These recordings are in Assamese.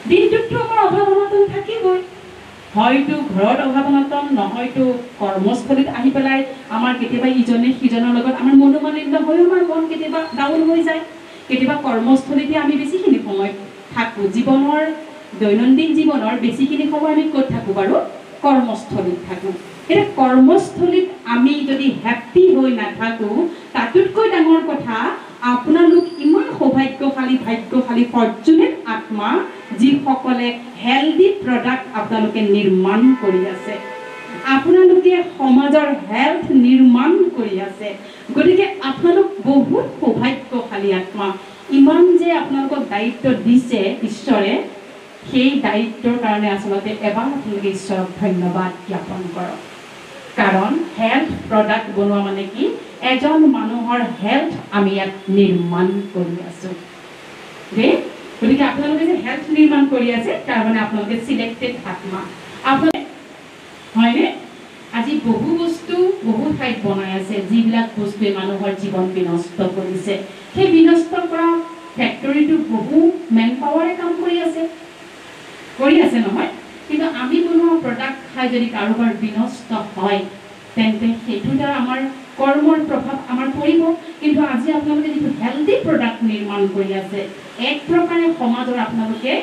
দিনটোতো আমাৰ অভাৱ অনাটন থাকিবই, হয়তো ঘৰত অভাৱ অনাটন, নহয়তো কৰ্মস্থলীত আহি পেলাই আমাৰ কেতিয়াবা ইজনে সিজনৰ লগত আমাৰ মনোমালিন্য হৈও আমাৰ মন কেতিয়াবা ডাউন হৈ যায়। কেতিয়াবা কৰ্মস্থলীতে আমি বেছিখিনি সময় থাকোঁ, জীৱনৰ দৈনন্দিন জীৱনৰ বেছিখিনি সময় আমি ক'ত থাকোঁ বাৰু? কৰ্মস্থলীত থাকোঁ। এতিয়া কৰ্মস্থলীত আমি যদি হেপ্পী হৈ নাথাকোঁ, তাতোতকৈ ডাঙৰ কথা আপোনালোক ইমান সৌভাগ্যশালী, ভাগ্যশালী, ফৰ্চুনেট আত্মা যিসকলে হেল্ডি প্ৰডাক্ট আপোনালোকে নিৰ্মাণ কৰি আছে, আপোনালোকে সমাজৰ হেল্থ নিৰ্মাণ কৰি আছে। গতিকে আপোনালোক বহুত সৌভাগ্যশালী আত্মা। ইমান যে আপোনালোকক দায়িত্ব দিছে ঈশ্বৰে, সেই দায়িত্বৰ কাৰণে আচলতে এবাৰ আপোনালোকে ঈশ্বৰক ধন্যবাদ জ্ঞাপন কৰক। কাৰণ হেল্থ প্ৰডাক্ট বনোৱা মানে কি? এজন মানুহৰ হেল্থ আমি ইয়াত নিৰ্মাণ কৰি আছোঁ। গতিকে আপোনালোকে যে হেল্থ নিৰ্মাণ কৰি আছে, তাৰমানে আপোনালোকে চিলেক্টেড আত্মা। আপোনালোকে হয়নে? আজি বহু বস্তু বহু ঠাইত বনাই আছে, যিবিলাক বস্তুৱে মানুহৰ জীৱন বিনষ্ট কৰিছে। সেই বিনষ্ট কৰা ফেক্টৰীটো বহু মেন পাৱাৰে কাম কৰি আছে নহয়? কিন্তু আমি বনোৱা প্ৰডাক্ট খাই যদি কাৰোবাৰ বিনষ্ট হয়, তেন্তে সেইটো দ্বাৰা আমাৰ কৰ্মৰ প্ৰভাৱ আমাৰ পৰিব। কিন্তু আজি আপোনালোকে যিটো হেল্ডি প্ৰডাক্ট নিৰ্মাণ কৰি আছে, এক প্ৰকাৰে সমাজৰ আপোনালোকে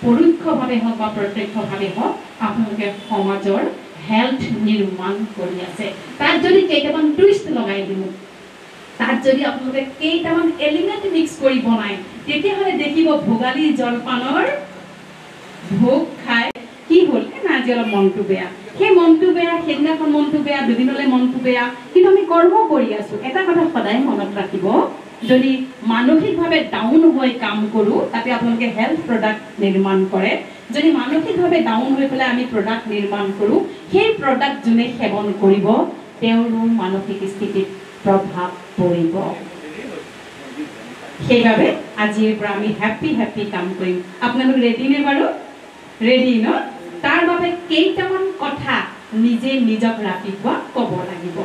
পৰোক্ষভাৱে হওক বা প্ৰত্যক্ষভাৱে হওক আপোনালোকে সমাজৰ হেল্থ নিৰ্মাণ কৰি আছে। তাত যদি কেইটামান টুইষ্ট লগাই দিওঁ, তাত যদি আপোনালোকে কেইটামান এলিমেণ্ট মিক্স কৰি বনায়, তেতিয়াহ'লে দেখিব ভোগালী জলপানৰ ভোগ খাই কি হ'ল, না আজি অলপ মনটো বেয়া, সেই মনটো বেয়া, সেইদিনাখন মনটো বেয়া, দুদিনলৈ মনটো বেয়া, কিন্তু আমি কৰ্ম কৰি আছোঁ। এটা কথা সদায় মনত ৰাখিব, যদি মানসিকভাৱে ডাউন হৈ কাম কৰোঁ, তাতে আপোনালোকে হেল্থ প্ৰডাক্ট নিৰ্মাণ কৰে। যদি মানসিকভাৱে ডাউন হৈ পেলাই আমি প্ৰডাক্ট নিৰ্মাণ কৰোঁ, সেই প্ৰডাক্ট যোনে সেৱন কৰিব তেওঁৰো মানসিক স্থিতিত প্ৰভাৱ পৰিব। সেইবাবে আজিৰ পৰা আমি হেপ্পী কাম কৰিম। আপোনালোক ৰেডি নে বাৰু? ৰেডি ন? তাৰ বাবে কেইটামান কথা নিজে নিজক ৰাতিপুৱা ক'ব লাগিব।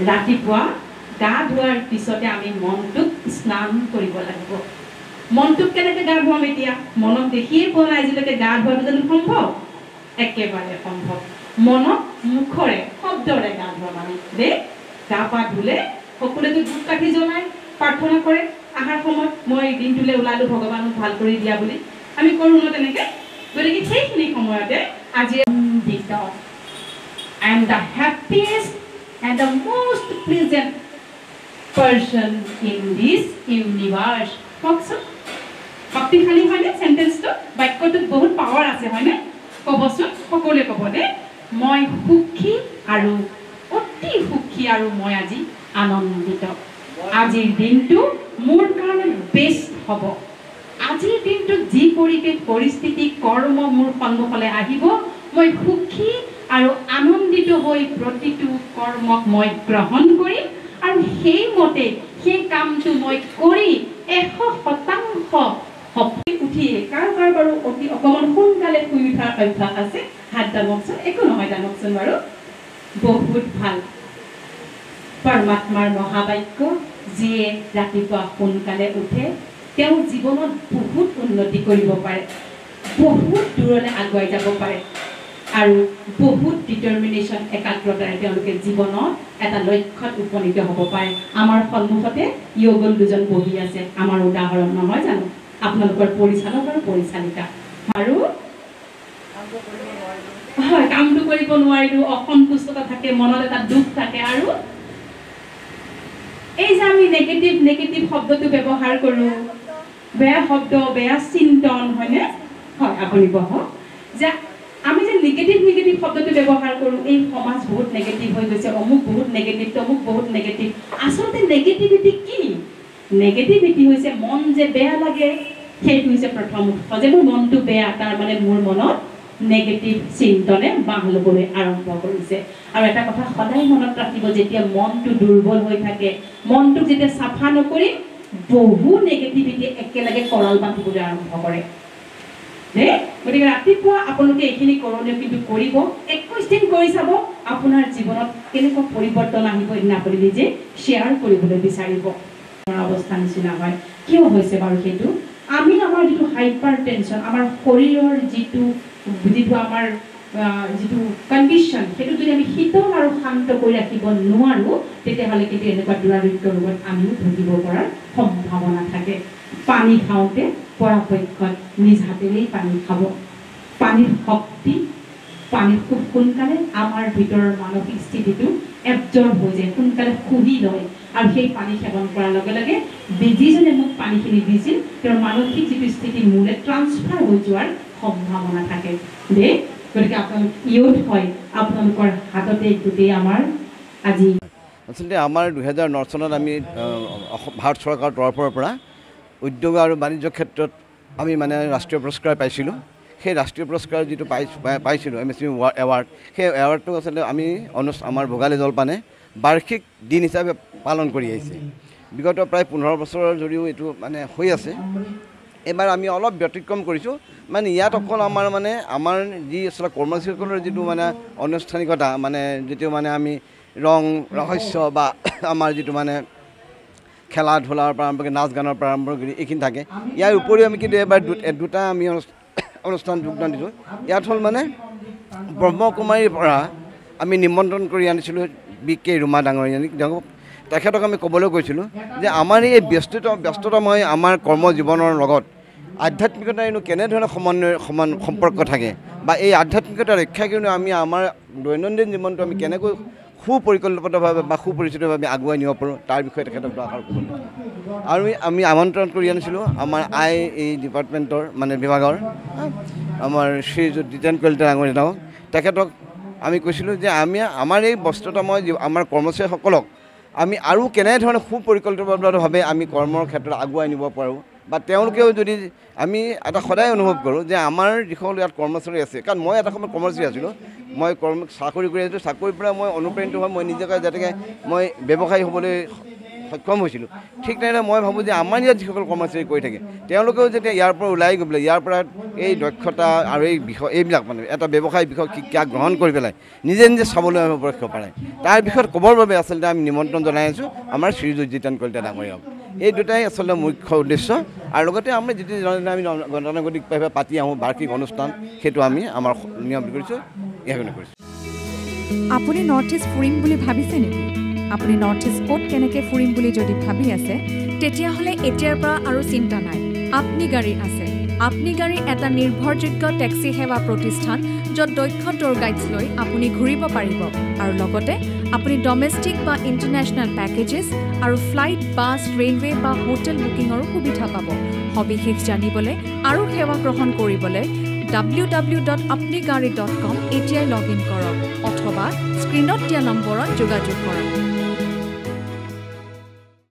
ৰাতিপুৱা গা ধোৱাৰ পিছতে আমি মনটোক স্নান কৰিব লাগিব। মনটোক কেনেকৈ গা ধুৱাম? এতিয়া মনক দেখিয়ে পোৱা নাই আজিলৈকে গা ধোৱাটো জানো সম্ভৱ? একেবাৰে সম্ভৱ। মনক মুখৰে শব্দৰে গা ধোৱাম আমি। গা পা ধুলে সকলোৱে ধূপ কাঠি জ্বলাই প্ৰাৰ্থনা কৰে আহাৰ সময়ত, মই দিনটোলৈ ওলালোঁ ভগৱানক ভাল কৰি দিয়া বুলি। আমি কৰোঁ ন তেনেকৈ? গতিকে সেইখিনি সময়তে আজি I am the happiest and the most pleasant person in this universe. কওকচোন, শক্তিশালী হয়নে চেণ্টেন্সটো? বাক্যটোত বহুত পাৱাৰ আছে হয়নে? ক'বচোন, সকলোৱে ক'ব দে। মই সুখী আৰু অতি সুখী আৰু মই আজি আনন্দিত। আজিৰ দিনটো মোৰ কাৰণে বেষ্ট হ'ব। আজিৰ দিনটোত যি পৰিৱেশ পৰিস্থিতি কৰ্ম মোৰ সন্মুখলৈ আহিব, মই সুখী আৰু আনন্দিত হৈ প্ৰতিটো কৰ্মক মই গ্ৰহণ কৰিম আৰু সেইমতে সেই কামটো মই কৰি 100% উঠিয়ে কাৰ বাৰু অকণমান সোনকালে শুই উঠাৰ অভ্যাস আছে? হাত দাঙকচোন। একো নহয়, দাঙকচোন বাৰু। বহুত ভাল। পৰমাত্মাৰ মহাবাক্য, যিয়ে ৰাতিপুৱা সোনকালে উঠে তেওঁ জীৱনত বহুত উন্নতি কৰিব পাৰে, বহুত দূৰলৈ আগুৱাই যাব পাৰে আৰু বহুত ডিটাৰমিনেশ্যন, একাগ্ৰতাৰে তেওঁলোকে জীৱনত এটা লক্ষ্যত উপনীত হ'ব পাৰে। আমাৰ সন্মুখতে য়োগল দুজন বহি আছে, আমাৰ উদাহৰণ নহয় জানো? আপোনালোকৰ পৰিচালক আৰু পৰিচালিকা। আৰু হয়, কামটো কৰিব নোৱাৰিলোঁ, অসন্তুষ্টতা থাকে, মনত এটা দুখ থাকে। আৰু এই যে আমি নেগেটিভ শব্দটো ব্যৱহাৰ কৰোঁ, বেয়া শব্দ, বেয়া চিন্তন, হয়নে? হয়, আপুনি বহক। যে আমি যে নেগেটিভ শব্দটো ব্যৱহাৰ কৰোঁ, এই সমাজ বহুত নেগেটিভ হৈ গৈছে, অমুক বহুত নেগেটিভ, তমুক বহুত নেগেটিভ। আচলতে নেগেটিভিটি কি? নেগেটিভিটি হৈছে মন যে বেয়া লাগে, সেইটো হৈছে প্ৰথম উৎস। যে মোৰ মনটো বেয়া, তাৰ মানে মোৰ মনত নেগেটিভ চিন্তনে বাহ ল'বলৈ আৰম্ভ কৰিছে। আৰু এটা কথা সদায় মনত ৰাখিব, যেতিয়া মনটো দুৰ্বল হৈ থাকে, মনটোক যেতিয়া চাফা নকৰি বহু নেগেটিভিটি একেলগে কৰাল বান্ধিবলৈ আৰম্ভ কৰে। গতিকে ৰাতিপুৱা আপোনালোকে এইখিনি কৰণীয় কিন্তু কৰিব। 21 দিন কৰি চাব আপোনাৰ জীৱনত কেনেকুৱা পৰিৱৰ্তন আহিব। এদিন আপুনি নিজে শ্বেয়াৰ কৰিবলৈ বিচাৰিব। অৱস্থা নিচিনা হয়, কিয় হৈছে বাৰু সেইটো? আমি আমাৰ যিটো হাইপাৰ টেনশ্যন আমাৰ শৰীৰৰ যিটো আমাৰ যিটো কণ্ডিশ্যন সেইটো যদি আমি শীতল আৰু শান্ত কৰি ৰাখিব নোৱাৰোঁ তেতিয়াহ'লে কিন্তু এনেকুৱা দুৰাৰোগ্য ৰোগত আমিও ভুগিব পৰাৰ সম্ভাৱনা থাকে পানী খাওঁতে পৰাপক্ষত নিজ হাতেৰেই পানী খাব পানীৰ শক্তি পানী খুব সোনকালে আমাৰ ভিতৰৰ মানসিক স্থিতিটো এবজৰ্ব হৈ যায় সোনকালে শুহি লয় আৰু সেই পানী সেৱন কৰাৰ লগে লগে যিজনে মোক পানীখিনি দিছিল তেওঁৰ মানসিক যিটো স্থিতি মোলৈ ট্ৰান্সফাৰ হৈ যোৱাৰ সম্ভাৱনা থাকে দেই গতিকে আপোনালোক ইয়থ হয় আপোনালোকৰ হাততে গোটেই আমাৰ আজি আচলতে আমাৰ 2009 চনত আমি ভাৰত চৰকাৰৰ তৰফৰ পৰা উদ্যোগ আৰু বাণিজ্য ক্ষেত্ৰত আমি মানে ৰাষ্ট্ৰীয় পুৰস্কাৰ পাইছিলোঁ সেই ৰাষ্ট্ৰীয় পুৰস্কাৰ যিটো পাইছিলোঁ MSME এৱাৰ্ড সেই এৱাৰ্ডটো আচলতে আমি আমাৰ ভোগালী জলপানে বাৰ্ষিক দিন হিচাপে পালন কৰি আহিছে বিগত প্ৰায় 15 বছৰৰ যদিও এইটো মানে হৈ আছে এবাৰ আমি অলপ ব্যতিক্ৰম কৰিছোঁ মানে ইয়াত অকল আমাৰ যি আচলতে কৰ্মচাৰীসকলৰ যিটো মানে অনুষ্ঠানিকতা মানে যিটো মানে আমি ৰং ৰহস্য বা আমাৰ যিটো মানে খেলা ধূলাৰ পৰা আৰম্ভ কৰি নাচ গানৰ পৰা আৰম্ভ কৰি এইখিনি থাকে ইয়াৰ উপৰিও আমি কিন্তু এবাৰ দুটা আমি অনুষ্ঠান যোগদান দিছোঁ ইয়াত হ'ল মানে ব্ৰহ্মকুমাৰীৰ পৰা আমি নিমন্ত্ৰণ কৰি আনিছিলোঁ BK ৰুমা ডাঙৰীয়ানীক তেখেতক আমি ক'বলৈ কৈছিলোঁ যে আমাৰ এই ব্যস্ততাময় আমাৰ কৰ্মজীৱনৰ লগত আধ্যাত্মিকতাৰ কেনেধৰণে সম্পৰ্ক থাকে বা এই আধ্যাত্মিকতা ৰক্ষা কৰি আমি আমাৰ দৈনন্দিন জীৱনটো আমি কেনেকৈ সুপৰিকল্পিতভাৱে বা সুপৰিচিতভাৱে আগুৱাই নিব পাৰোঁ তাৰ বিষয়ে তেখেতক আশা কৰিবলৈ আৰু আমি আমন্ত্ৰণ কৰি আনিছিলোঁ আমাৰ এই ডিপাৰ্টমেণ্টৰ মানে বিভাগৰ আমাৰ শ্ৰীযুত জিতেন কলিতা ডাঙৰীয়া তেখেতক আমি কৈছিলোঁ যে আমি আমাৰ এই ব্যস্ততাময় আমাৰ কৰ্মচাৰীসকলক আমি আৰু কেনেধৰণে সুপৰিকল্পিতভাৱে আমি কৰ্মৰ ক্ষেত্ৰত আগুৱাই নিব পাৰোঁ বা তেওঁলোকেও যদি আমি এটা সদায় অনুভৱ কৰোঁ যে আমাৰ যিসকল ইয়াত কৰ্মচাৰী আছে কাৰণ মই এটা সময়ত কৰ্মচাৰী আছিলোঁ মই চাকৰি কৰি আছিলোঁ চাকৰিৰ পৰা মই অনুপ্ৰাণিত হৈ মই নিজকে যাতে মই ব্যৱসায়ী হ'বলৈ সক্ষম হৈছিলোঁ ঠিক তেনেদৰে মই ভাবোঁ যে আমাৰ ইয়াত যিসকল কৰ্মচাৰী কৰি থাকে তেওঁলোকেও যেতিয়া ইয়াৰ পৰা ওলাই গৈ পেলাই ইয়াৰ পৰা এই দক্ষতা আৰু এই বিষয় এইবিলাক মানে এটা ব্যৱসায় বিষয় শিক্ষা গ্ৰহণ কৰি পেলাই নিজে নিজে চাবলৈ ৰাখিব পাৰে তাৰ বিষয়ত ক'বৰ বাবে আচলতে আমি নিমন্ত্ৰণ জনাই আছোঁ আমাৰ শ্ৰীযুত জিতেন কলিতা ডাঙৰীয়াক এই দুটাই আচলতে মুখ্য উদ্দেশ্য আৰু লগতে আমি যিটো আমি গতানুগতিকভাৱে পাতি আহোঁ বাৰ্ষিক অনুষ্ঠান সেইটো আমি আমাৰ নিয়ম কৰিছোঁ ইয়াকে কৰিছোঁ আপুনি নৰ্থ ইষ্ট ফুৰিম বুলি ভাবিছে নেকি আপুনি নৰ্থ ইষ্ট ক'ত কেনেকৈ ফুৰিম বুলি যদি ভাবি আছে তেতিয়াহ'লে এতিয়াৰ পৰা আৰু চিন্তা নাই আপনি গাড়ী আছে আপনি গাড়ী এটা নিৰ্ভৰযোগ্য টেক্সি সেৱা প্ৰতিষ্ঠান য'ত দক্ষ টুৰ গাইডছ লৈ আপুনি ঘূৰিব পাৰিব আৰু লগতে আপুনি ডমেষ্টিক বা ইণ্টাৰনেশ্যনেল পেকেজেছ আৰু ফ্লাইট বাছ ৰেলৱে বা হোটেল বুকিঙৰো সুবিধা পাব সবিশেষ জানিবলৈ আৰু সেৱা গ্ৰহণ কৰিবলৈ www.apnigari.com এতিয়াই লগ ইন কৰক অথবা স্ক্ৰীনত দিয়া নম্বৰত যোগাযোগ কৰক